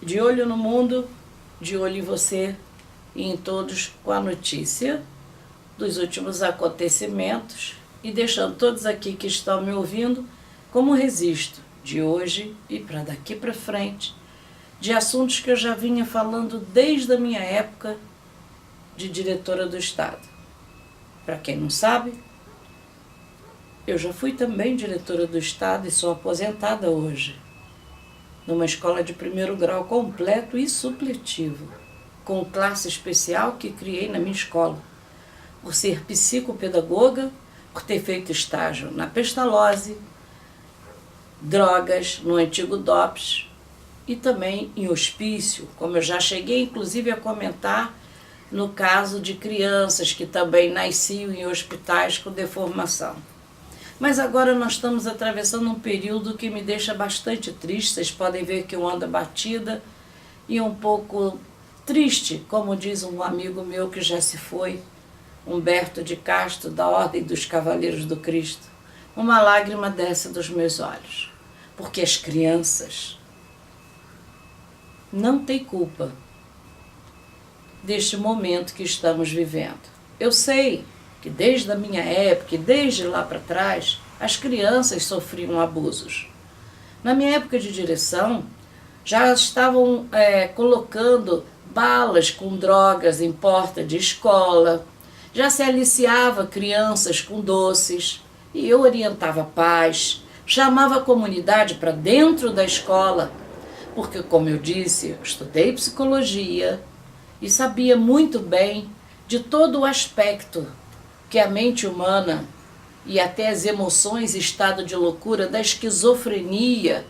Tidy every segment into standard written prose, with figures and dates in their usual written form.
De olho no mundo, de olho em você e em todos com a notícia dos últimos acontecimentos e deixando todos aqui que estão me ouvindo como registro de hoje e para daqui para frente, de assuntos que eu já vinha falando desde a minha época de diretora do Estado. Para quem não sabe, eu já fui também diretora do Estado e sou aposentada hoje, numa escola de primeiro grau completo e supletivo, com classe especial que criei na minha escola, por ser psicopedagoga, por ter feito estágio na Pestalozzi, drogas no antigo DOPS e também em hospício, como eu já cheguei inclusive a comentar no caso de crianças que também nasciam em hospitais com deformação. Mas agora nós estamos atravessando um período que me deixa bastante triste. Vocês podem ver que eu ando abatida e um pouco triste, como diz um amigo meu que já se foi, Humberto de Castro, da Ordem dos Cavaleiros do Cristo. Uma lágrima desce dos meus olhos, porque as crianças não têm culpa deste momento que estamos vivendo. Eu sei que desde a minha época e desde lá para trás, as crianças sofriam abusos. Na minha época de direção, já estavam colocando balas com drogas em porta de escola, já se aliciava crianças com doces, e eu orientava pais, chamava a comunidade para dentro da escola, porque, como eu disse, eu estudei psicologia e sabia muito bem de todo o aspecto que a mente humana e até as emoções, estado de loucura, da esquizofrenia,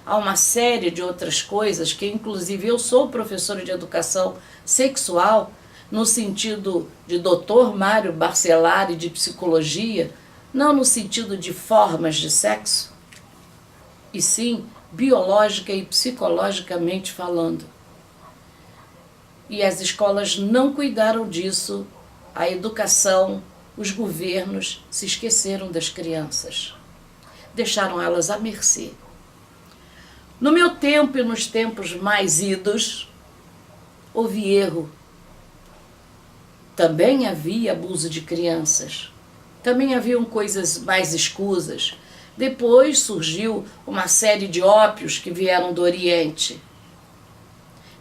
há uma série de outras coisas que inclusive eu sou professora de educação sexual, no sentido de Dr. Mário Barcelari de psicologia, não no sentido de formas de sexo, e sim biológica e psicologicamente falando. E as escolas não cuidaram disso, a educação, os governos se esqueceram das crianças, deixaram elas à mercê. No meu tempo e nos tempos mais idos, houve erro. Também havia abuso de crianças, também haviam coisas mais escusas. Depois surgiu uma série de ópios que vieram do Oriente.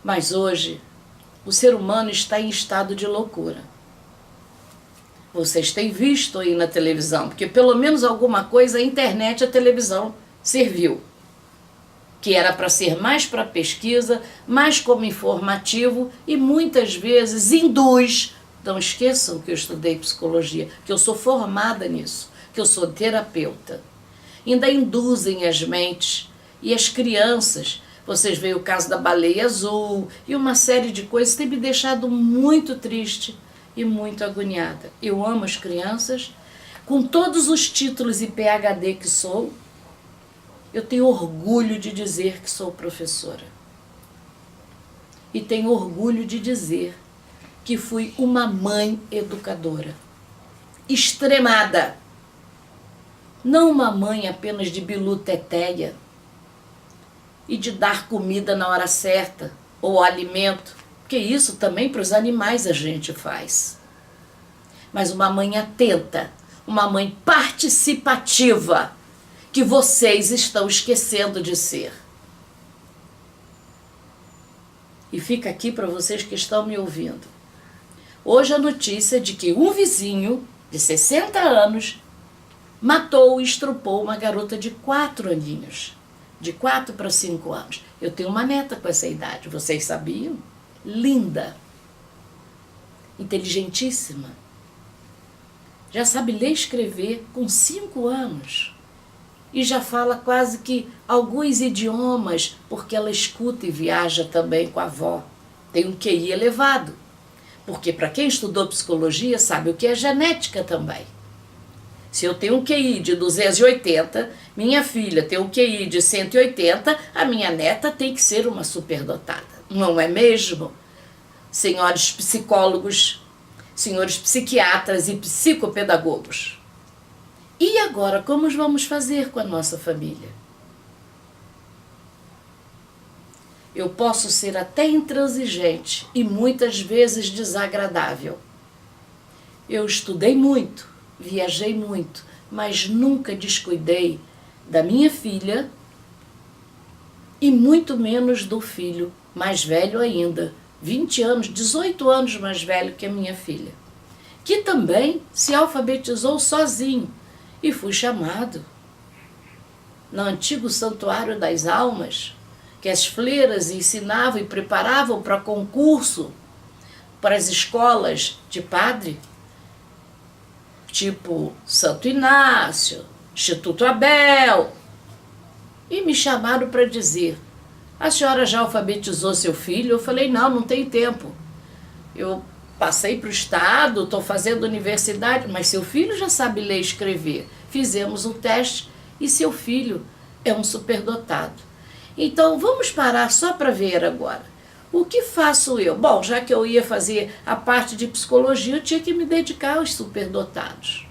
Mas hoje, o ser humano está em estado de loucura. Vocês têm visto aí na televisão, porque pelo menos alguma coisa a internet e a televisão serviu. Que era para ser mais para pesquisa, mais como informativo e muitas vezes induz. Não esqueçam que eu estudei psicologia, que eu sou formada nisso, que eu sou terapeuta. Ainda induzem as mentes e as crianças. Vocês veem o caso da baleia azul e uma série de coisas que tem me deixado muito triste e muito agoniada. Eu amo as crianças, com todos os títulos e PhD que sou, eu tenho orgulho de dizer que sou professora. E tenho orgulho de dizer que fui uma mãe educadora, extremada. Não uma mãe apenas de bilu-teteia e de dar comida na hora certa ou alimento, porque isso também para os animais a gente faz. Mas uma mãe atenta, uma mãe participativa, que vocês estão esquecendo de ser. E fica aqui para vocês que estão me ouvindo. Hoje a notícia de que um vizinho de 60 anos matou e estrupou uma garota de 4 aninhos, de 4 para 5 anos. Eu tenho uma neta com essa idade, vocês sabiam? Linda, inteligentíssima, já sabe ler e escrever com 5 anos e já fala quase que alguns idiomas, porque ela escuta e viaja também com a avó. Tem um QI elevado, porque para quem estudou psicologia sabe o que é genética também. Se eu tenho um QI de 280, minha filha tem um QI de 180, a minha neta tem que ser uma superdotada. Não é mesmo? Senhores psicólogos, senhores psiquiatras e psicopedagogos. E agora, como vamos fazer com a nossa família? Eu posso ser até intransigente e muitas vezes desagradável. Eu estudei muito, viajei muito, mas nunca descuidei da minha filha e muito menos do filho mais velho ainda, 20 anos, 18 anos mais velho que a minha filha, que também se alfabetizou sozinho e fui chamado no antigo Santuário das Almas, que as freiras ensinavam e preparavam para concurso para as escolas de padre, tipo Santo Inácio, Instituto Abel, e me chamaram para dizer: a senhora já alfabetizou seu filho? Eu falei: não, não tem tempo. Eu passei para o estado, estou fazendo universidade, mas seu filho já sabe ler e escrever. Fizemos o teste e seu filho é um superdotado. Então vamos parar só para ver agora. O que faço eu? Bom, já que eu ia fazer a parte de psicologia, eu tinha que me dedicar aos superdotados.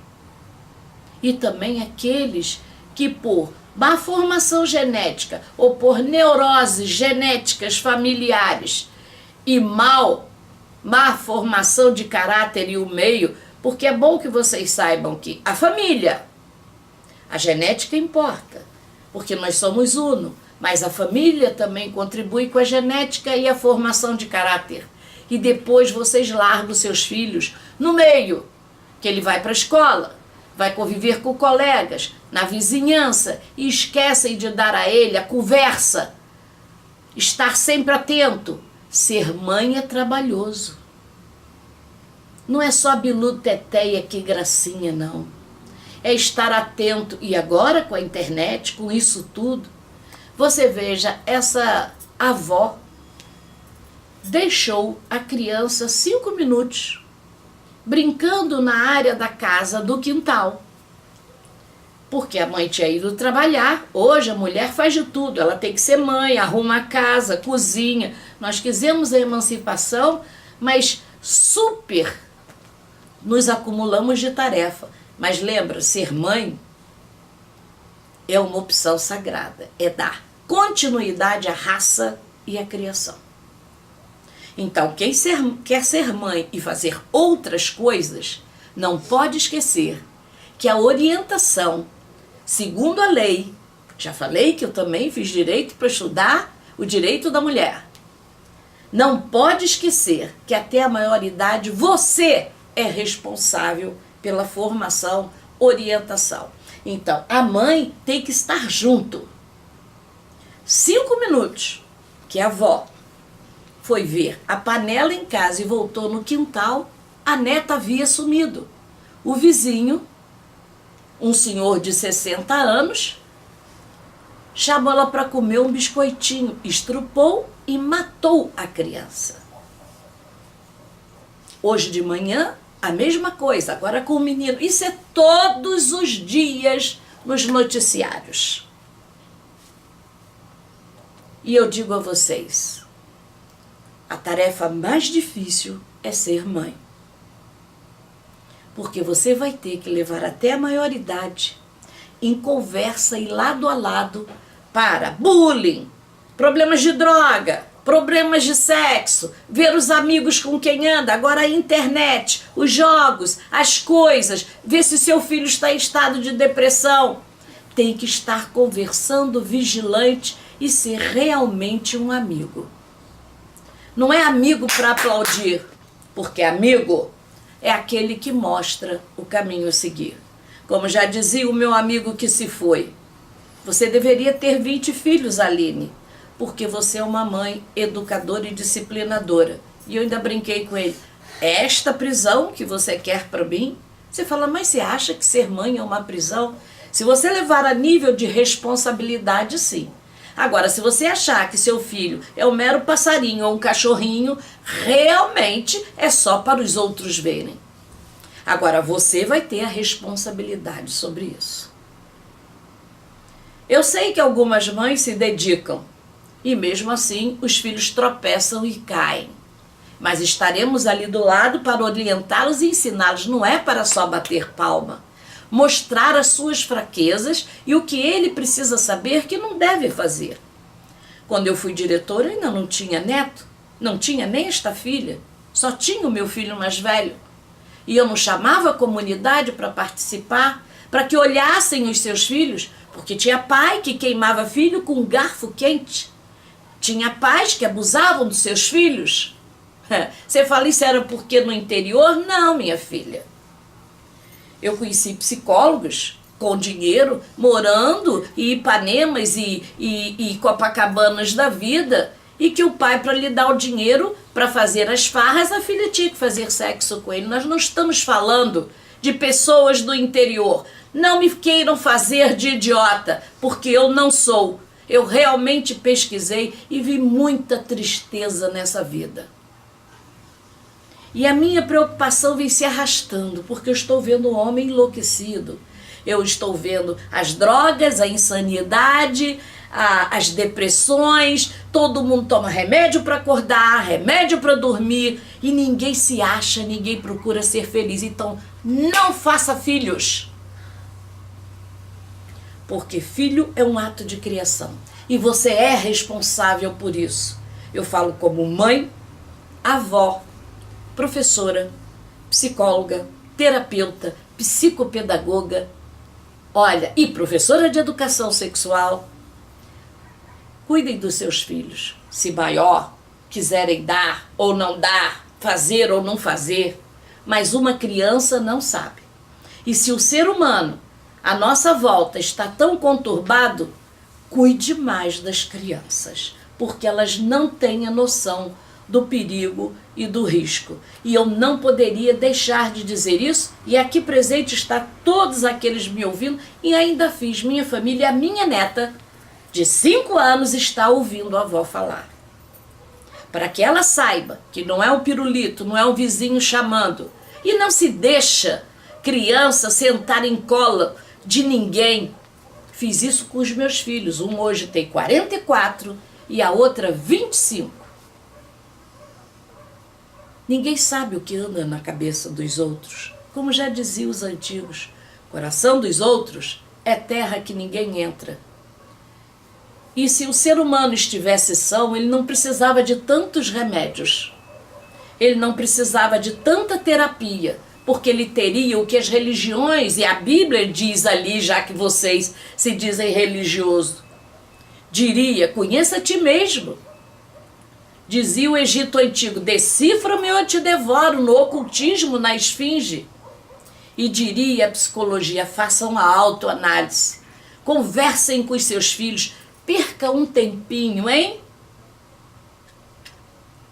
E também aqueles que por má formação genética ou por neuroses genéticas familiares e má formação de caráter e o meio, porque é bom que vocês saibam que a família, a genética importa, porque nós somos uno, mas a família também contribui com a genética e a formação de caráter. E depois vocês largam seus filhos no meio, que ele vai para a escola, vai conviver com colegas, na vizinhança, e esquecem de dar a ele a conversa. Estar sempre atento. Ser mãe é trabalhoso. Não é só bilu, teteia, que gracinha, não. É estar atento. E agora com a internet, com isso tudo, você veja, essa avó deixou a criança 5 minutos brincando na área da casa, do quintal. Porque a mãe tinha ido trabalhar. Hoje a mulher faz de tudo. Ela tem que ser mãe, arruma a casa, cozinha. Nós quisemos a emancipação, mas super nos acumulamos de tarefa. Mas lembra, ser mãe é uma opção sagrada. É dar continuidade à raça e à criação. Então, quem quer ser mãe e fazer outras coisas, não pode esquecer que a orientação, segundo a lei, já falei que eu também fiz direito para estudar o direito da mulher, não pode esquecer que até a maioridade você é responsável pela formação, orientação. Então, a mãe tem que estar junto. 5 minutos que a avó foi ver a panela em casa e voltou no quintal, a neta havia sumido. O vizinho, um senhor de 60 anos, chamou ela para comer um biscoitinho, estrupou e matou a criança. Hoje de manhã, a mesma coisa, agora com o menino. Isso é todos os dias nos noticiários. E eu digo a vocês, a tarefa mais difícil é ser mãe. Porque você vai ter que levar até a maioridade em conversa e lado a lado para bullying, problemas de droga, problemas de sexo, ver os amigos com quem anda, agora a internet, os jogos, as coisas, ver se seu filho está em estado de depressão. Tem que estar conversando, vigilante e ser realmente um amigo. Não é amigo para aplaudir, porque amigo é aquele que mostra o caminho a seguir. Como já dizia o meu amigo que se foi, você deveria ter 20 filhos, Aline, porque você é uma mãe educadora e disciplinadora. E eu ainda brinquei com ele, é esta prisão que você quer para mim? Você fala, mas você acha que ser mãe é uma prisão? Se você levar a nível de responsabilidade, sim. Agora, se você achar que seu filho é um mero passarinho ou um cachorrinho, realmente é só para os outros verem. Agora, você vai ter a responsabilidade sobre isso. Eu sei que algumas mães se dedicam e mesmo assim os filhos tropeçam e caem. Mas estaremos ali do lado para orientá-los e ensiná-los, não é para só bater palma. Mostrar as suas fraquezas e o que ele precisa saber que não deve fazer. Quando eu fui diretora, eu ainda não tinha neto, não tinha nem esta filha, só tinha o meu filho mais velho. E eu não chamava a comunidade para participar, para que olhassem os seus filhos, porque tinha pai que queimava filho com um garfo quente. Tinha pais que abusavam dos seus filhos. Você fala, isso era porque no interior? Não, minha filha. Eu conheci psicólogos com dinheiro, morando em Ipanemas e Copacabanas da vida, e que o pai, para lhe dar o dinheiro para fazer as farras, a filha tinha que fazer sexo com ele. Nós não estamos falando de pessoas do interior. Não me queiram fazer de idiota, porque eu não sou. Eu realmente pesquisei e vi muita tristeza nessa vida. E a minha preocupação vem se arrastando, porque eu estou vendo o homem enlouquecido. Eu estou vendo as drogas, a insanidade, as depressões, todo mundo toma remédio para acordar, remédio para dormir, e ninguém se acha, ninguém procura ser feliz. Então, não faça filhos. Porque filho é um ato de criação. E você é responsável por isso. Eu falo como mãe, avó, professora, psicóloga, terapeuta, psicopedagoga, olha, e professora de educação sexual. Cuidem dos seus filhos. Se maior, quiserem dar ou não dar, fazer ou não fazer, mas uma criança não sabe. E se o ser humano, à nossa volta, está tão conturbado, cuide mais das crianças, porque elas não têm a noção do perigo e do risco. E eu não poderia deixar de dizer isso, e aqui presente está todos aqueles me ouvindo, e ainda fiz minha família, a minha neta, de 5 anos, está ouvindo a avó falar. Para que ela saiba que não é um pirulito, não é um vizinho chamando, e não se deixa criança sentar em cola de ninguém. Fiz isso com os meus filhos, um hoje tem 44 e a outra 25. Ninguém sabe o que anda na cabeça dos outros. Como já diziam os antigos, coração dos outros é terra que ninguém entra. E se o ser humano estivesse são, ele não precisava de tantos remédios. Ele não precisava de tanta terapia, porque ele teria o que as religiões e a Bíblia diz ali, já que vocês se dizem religioso. Diria, conheça a ti mesmo. Dizia o Egito Antigo, decifra-me ou eu te devoro, no ocultismo, na esfinge. E diria a psicologia, façam a autoanálise. Conversem com os seus filhos, perca um tempinho, hein?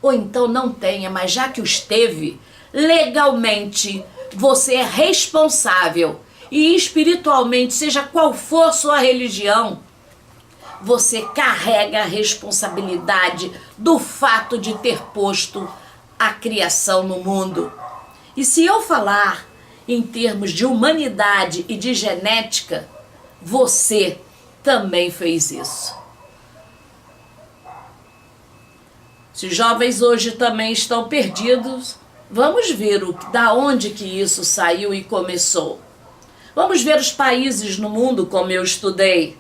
Ou então não tenha, mas já que os teve, legalmente você é responsável. E espiritualmente, seja qual for sua religião, você carrega a responsabilidade do fato de ter posto a criação no mundo. E se eu falar em termos de humanidade e de genética, você também fez isso. Se os jovens hoje também estão perdidos, vamos ver da onde que isso saiu e começou. Vamos ver os países no mundo como eu estudei,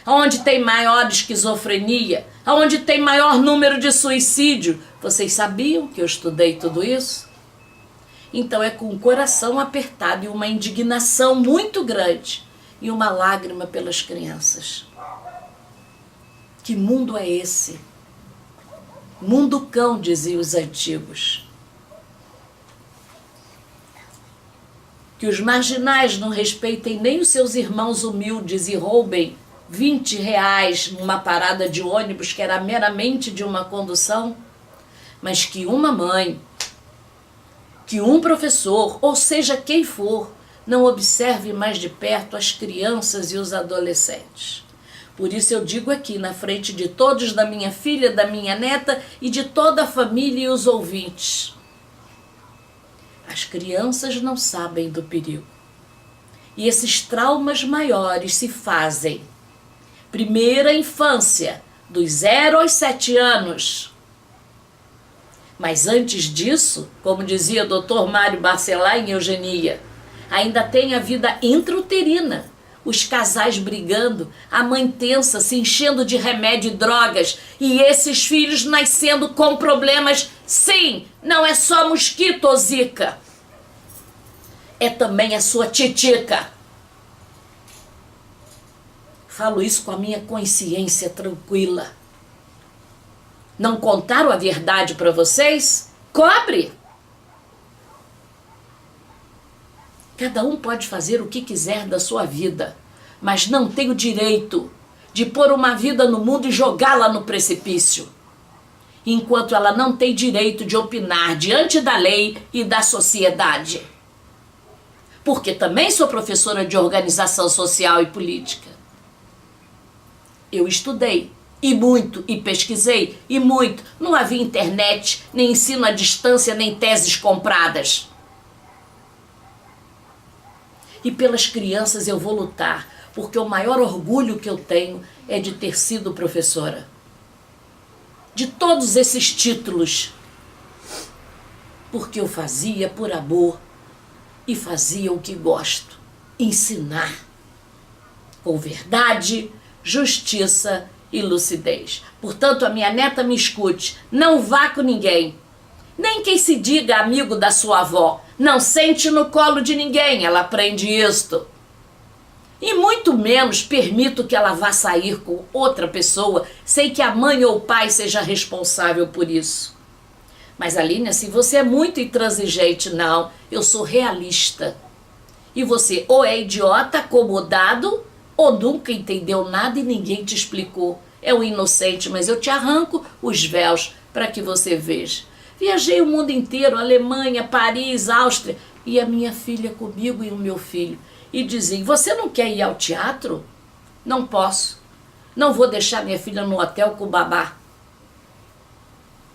onde tem maior esquizofrenia, onde tem maior número de suicídio. Vocês sabiam que eu estudei tudo isso? Então é com o coração apertado e uma indignação muito grande e uma lágrima pelas crianças. Que mundo é esse? Mundo cão, diziam os antigos. Que os marginais não respeitem nem os seus irmãos humildes e roubem R$20 numa parada de ônibus que era meramente de uma condução, mas que uma mãe, que um professor, ou seja quem for, não observe mais de perto as crianças e os adolescentes. Por isso eu digo aqui na frente de todos, da minha filha, da minha neta e de toda a família e os ouvintes. As crianças não sabem do perigo. E esses traumas maiores se fazem primeira infância, dos 0 aos 7 anos. Mas antes disso, como dizia o Dr. Mário Barcelá em Eugenia, ainda tem a vida intrauterina, os casais brigando, a mãe tensa, se enchendo de remédio e drogas, e esses filhos nascendo com problemas. Sim, não é só mosquito ou zika, é também a sua titica. Falo isso com a minha consciência tranquila. Não contaram a verdade para vocês? Cobre! Cada um pode fazer o que quiser da sua vida, mas não tem o direito de pôr uma vida no mundo e jogá-la no precipício, enquanto ela não tem direito de opinar diante da lei e da sociedade. Porque também sou professora de organização social e política. Eu estudei, e muito, e pesquisei, e muito. Não havia internet, nem ensino à distância, nem teses compradas. E pelas crianças eu vou lutar, porque o maior orgulho que eu tenho é de ter sido professora. De todos esses títulos. Porque eu fazia por amor e fazia o que gosto. Ensinar. Com verdade, justiça e lucidez. Portanto, a minha neta me escute. Não vá com ninguém. Nem quem se diga amigo da sua avó. Não sente no colo de ninguém, ela aprende isto. E muito menos permito que ela vá sair com outra pessoa sem que a mãe ou o pai seja responsável por isso. Mas Aline, assim, você é muito intransigente. Não, eu sou realista. E você ou é idiota, acomodado, ou nunca entendeu nada e ninguém te explicou. É um inocente, mas eu te arranco os véus para que você veja. Viajei o mundo inteiro, Alemanha, Paris, Áustria, e a minha filha comigo e o meu filho. E diziam, você não quer ir ao teatro? Não posso. Não vou deixar minha filha no hotel com o babá.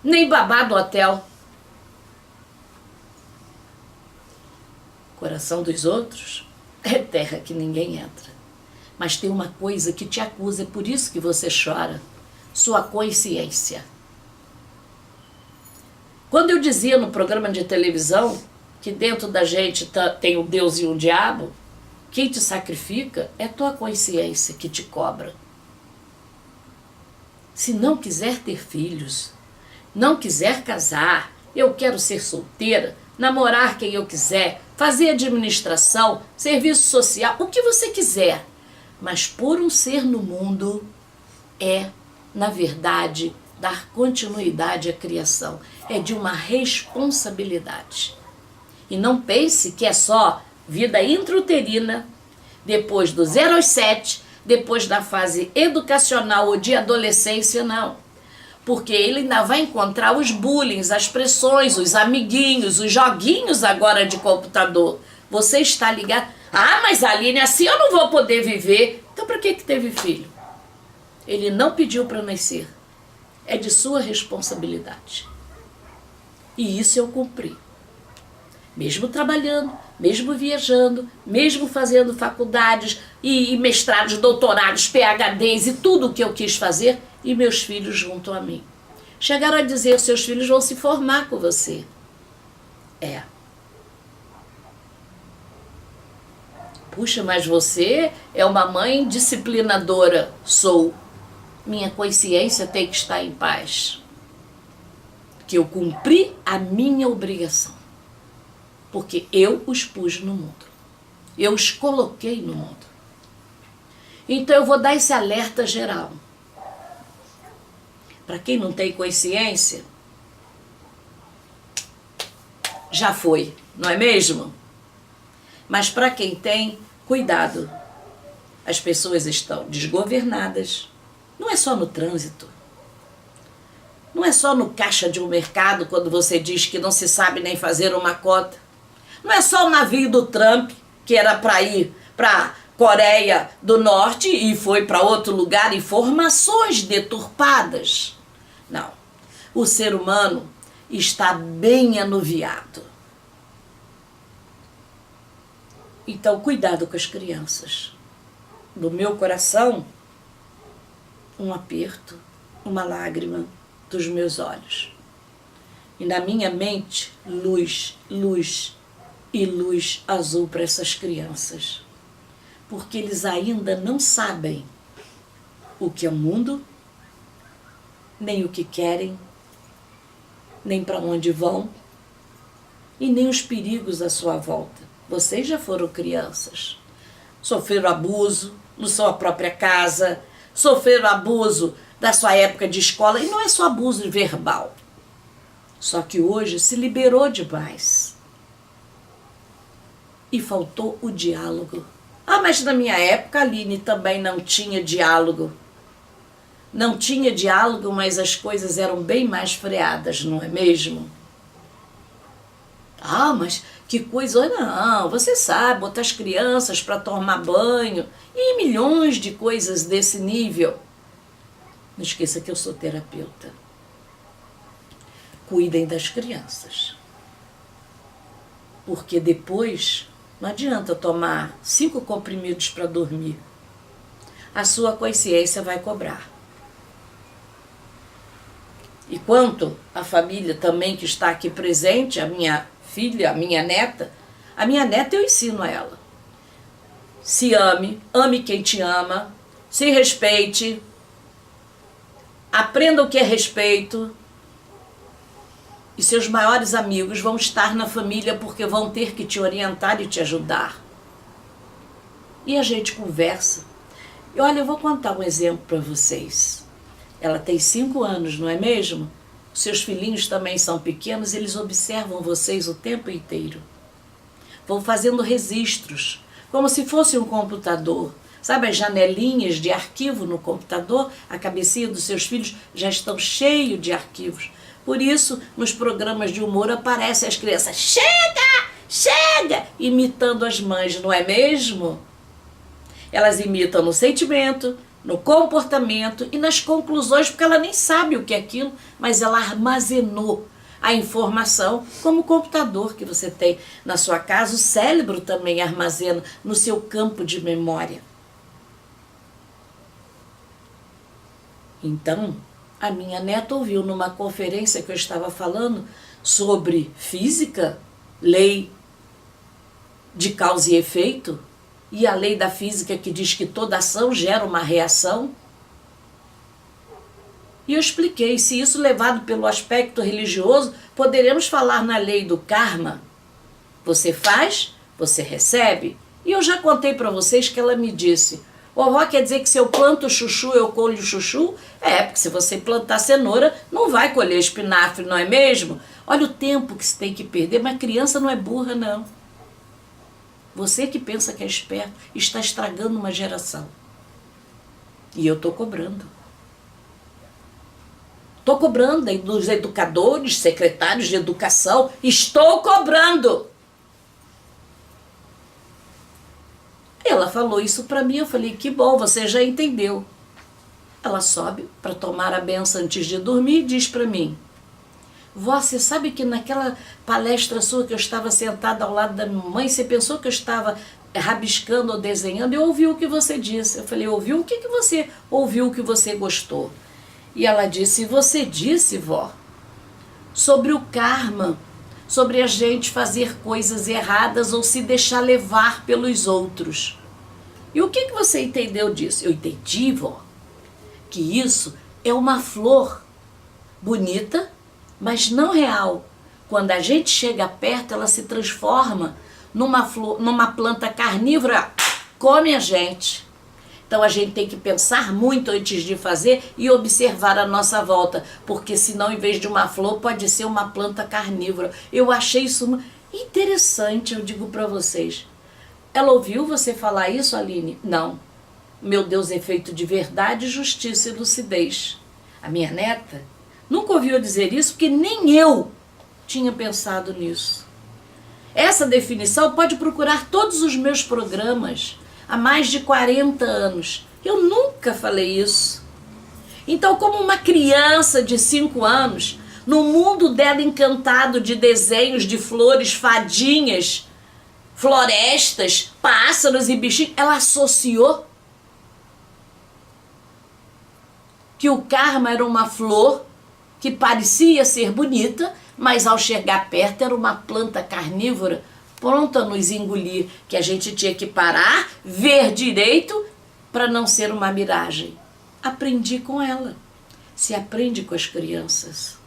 Nem babá do hotel. Coração dos outros é terra que ninguém entra. Mas tem uma coisa que te acusa, é por isso que você chora. Sua consciência. Quando eu dizia no programa de televisão que dentro da gente tem um Deus e um diabo, quem te sacrifica é tua consciência que te cobra. Se não quiser ter filhos, não quiser casar, eu quero ser solteira, namorar quem eu quiser, fazer administração, serviço social, o que você quiser. Mas por um ser no mundo é, na verdade, dar continuidade à criação. É de uma responsabilidade. E não pense que é só vida intrauterina, depois do 0 aos 7, depois da fase educacional ou de adolescência, não. Porque ele ainda vai encontrar os bullying, as pressões, os amiguinhos, os joguinhos agora de computador. Você está ligado? Ah, mas Aline, assim eu não vou poder viver. Então para que teve filho? Ele não pediu para nascer. É de sua responsabilidade. E isso eu cumpri. Mesmo trabalhando, mesmo viajando, mesmo fazendo faculdades e mestrados, doutorados, PhDs e tudo o que eu quis fazer, e meus filhos junto a mim. Chegaram a dizer, seus filhos vão se formar com você. É. Puxa, mas você é uma mãe disciplinadora. Sou. Minha consciência tem que estar em paz. Que eu cumpri a minha obrigação. Porque eu os pus no mundo. Eu os coloquei no mundo. Então eu vou dar esse alerta geral. Para quem não tem consciência, já foi, não é mesmo? Mas para quem tem, cuidado. As pessoas estão desgovernadas. Não é só no trânsito. Não é só no caixa de um mercado, quando você diz que não se sabe nem fazer uma cota. Não é só o navio do Trump, que era para ir para Coreia do Norte e foi para outro lugar, informações deturpadas. Não. O ser humano está bem anuviado. Então, cuidado com as crianças. Do meu coração, um aperto, uma lágrima dos meus olhos. E na minha mente, luz, luz e luz azul para essas crianças. porque eles ainda não sabem o que é o mundo, nem o que querem, nem para onde vão, e nem os perigos à sua volta. Vocês já foram crianças, sofreram abuso na sua própria casa, sofreram abuso da sua época de escola, e não é só abuso verbal. Só que hoje se liberou demais. E faltou o diálogo. Ah, mas na minha época, Aline, também não tinha diálogo. Não tinha diálogo, mas as coisas eram bem mais freadas, não é mesmo? Ah, mas que coisa, não, você sabe, botar as crianças para tomar banho e milhões de coisas desse nível. Não esqueça que eu sou terapeuta. Cuidem das crianças. Porque depois não adianta tomar 5 comprimidos para dormir. A sua consciência vai cobrar. E quanto à família também que está aqui presente, a minha filha, a minha neta eu ensino a ela. Se ame, ame quem te ama, se respeite, aprenda o que é respeito. E seus maiores amigos vão estar na família porque vão ter que te orientar e te ajudar. E a gente conversa. E olha, eu vou contar um exemplo para vocês. Ela tem 5 anos, não é mesmo? Seus filhinhos também são pequenos, eles observam vocês o tempo inteiro. Vão fazendo registros, como se fosse um computador. Sabe as janelinhas de arquivo no computador? A cabecinha dos seus filhos já estão cheios de arquivos. Por isso, nos programas de humor aparecem as crianças, chega, chega, imitando as mães, não é mesmo? Elas imitam no sentimento, no comportamento e nas conclusões, porque ela nem sabe o que é aquilo, mas ela armazenou a informação, como o computador que você tem na sua casa, o cérebro também armazena no seu campo de memória. Então, a minha neta ouviu numa conferência que eu estava falando sobre física, lei de causa e efeito, e a lei da física que diz que toda ação gera uma reação. E eu expliquei, se isso levado pelo aspecto religioso, poderemos falar na lei do karma. Você faz, você recebe. E eu já contei para vocês que ela me disse, vovó, quer dizer que se eu planto chuchu, eu colho chuchu? É, porque se você plantar cenoura, não vai colher espinafre, não é mesmo? Olha o tempo que se tem que perder, mas criança não é burra, não. Você que pensa que é esperto está estragando uma geração. E eu estou cobrando. Estou cobrando dos educadores, secretários de educação. Estou cobrando. Ela falou isso para mim, eu falei, que bom, você já entendeu. Ela sobe para tomar a benção antes de dormir e diz para mim, vó, você sabe que naquela palestra sua que eu estava sentada ao lado da minha mãe, você pensou que eu estava rabiscando ou desenhando? Eu ouvi o que você disse. Eu falei, ouviu? O que você ouviu que você gostou? E ela disse, você disse, vó, sobre o karma, sobre a gente fazer coisas erradas ou se deixar levar pelos outros. E o que você entendeu disso? Eu entendi, vó, que isso é uma flor bonita, mas não real. Quando a gente chega perto, ela se transforma numa planta carnívora, come a gente. Então a gente tem que pensar muito antes de fazer e observar a nossa volta, porque senão, em vez de uma flor, pode ser uma planta carnívora. Eu achei isso interessante, eu digo para vocês. Ela ouviu você falar isso, Aline? Não. Meu Deus é feito de verdade, justiça e lucidez. A minha neta nunca ouviu dizer isso, porque nem eu tinha pensado nisso. Essa definição pode procurar todos os meus programas há mais de 40 anos. Eu nunca falei isso. Então, como uma criança de 5 anos, no mundo dela encantado de desenhos de flores, fadinhas, florestas, pássaros e bichinhos, ela associou que o karma era uma flor que parecia ser bonita, mas ao chegar perto era uma planta carnívora pronta a nos engolir, que a gente tinha que parar, ver direito, para não ser uma miragem. Aprendi com ela. Se aprende com as crianças.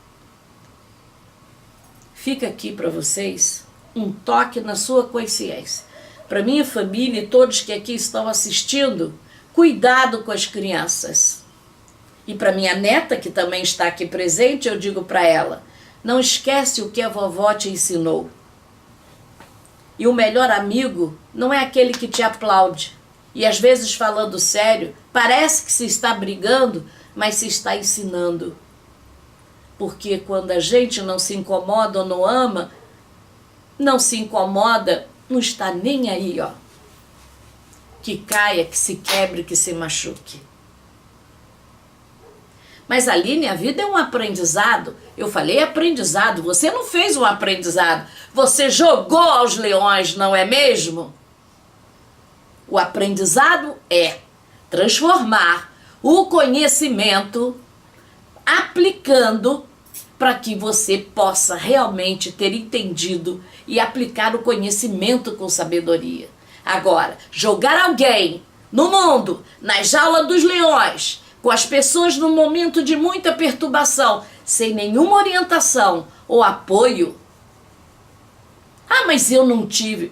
Fica aqui para vocês um toque na sua consciência. Para minha família e todos que aqui estão assistindo, cuidado com as crianças. E para minha neta, que também está aqui presente, eu digo para ela, não esquece o que a vovó te ensinou. E o melhor amigo não é aquele que te aplaude. E às vezes, falando sério, parece que se está brigando, mas se está ensinando. Porque quando a gente não se incomoda ou não ama, não se incomoda, não está nem aí, ó. Que caia, que se quebre, que se machuque. Mas, Aline, a vida é um aprendizado. Eu falei aprendizado, você não fez um aprendizado. Você jogou aos leões, não é mesmo? O aprendizado é transformar o conhecimento aplicando para que você possa realmente ter entendido e aplicar o conhecimento com sabedoria. Agora, jogar alguém no mundo, nas jaulas dos leões, com as pessoas num momento de muita perturbação, sem nenhuma orientação ou apoio. Ah, mas eu não tive.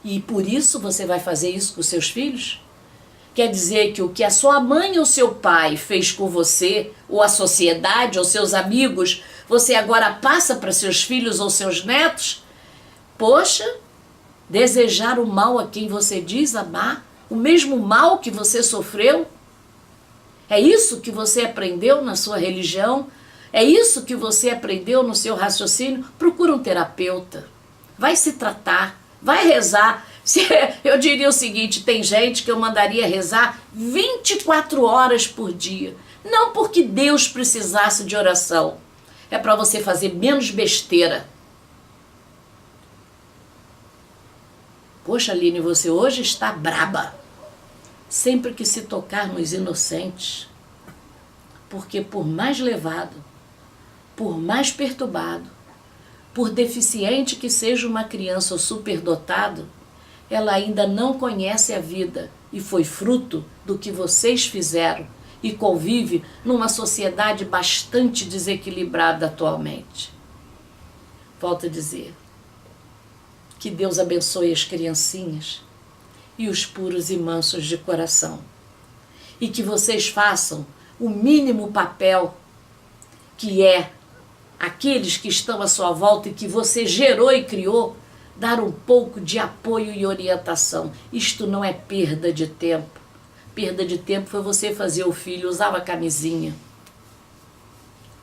E por isso você vai fazer isso com seus filhos? Quer dizer que o que a sua mãe ou seu pai fez com você, ou a sociedade, ou seus amigos, você agora passa para seus filhos ou seus netos? Poxa, desejar o mal a quem você diz amar, o mesmo mal que você sofreu? É isso que você aprendeu na sua religião? É isso que você aprendeu no seu raciocínio? Procura um terapeuta. Vai se tratar, vai rezar. Eu diria o seguinte, tem gente que eu mandaria rezar 24 horas por dia. Não porque Deus precisasse de oração. É para você fazer menos besteira. Poxa, Aline, você hoje está braba. Sempre que se tocar nos inocentes. Porque por mais levado, por mais perturbado, por deficiente que seja uma criança ou superdotado, ela ainda não conhece a vida e foi fruto do que vocês fizeram e convive numa sociedade bastante desequilibrada atualmente. Volto a dizer, que Deus abençoe as criancinhas e os puros e mansos de coração. E que vocês façam o mínimo papel que é aqueles que estão à sua volta e que você gerou e criou, dar um pouco de apoio e orientação. Isto não é perda de tempo. Perda de tempo foi você fazer o filho usar a camisinha.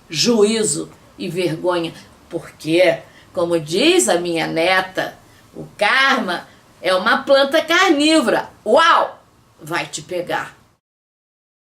Juízo e vergonha. Porque, como diz a minha neta, o karma é uma planta carnívora. Uau! Vai te pegar.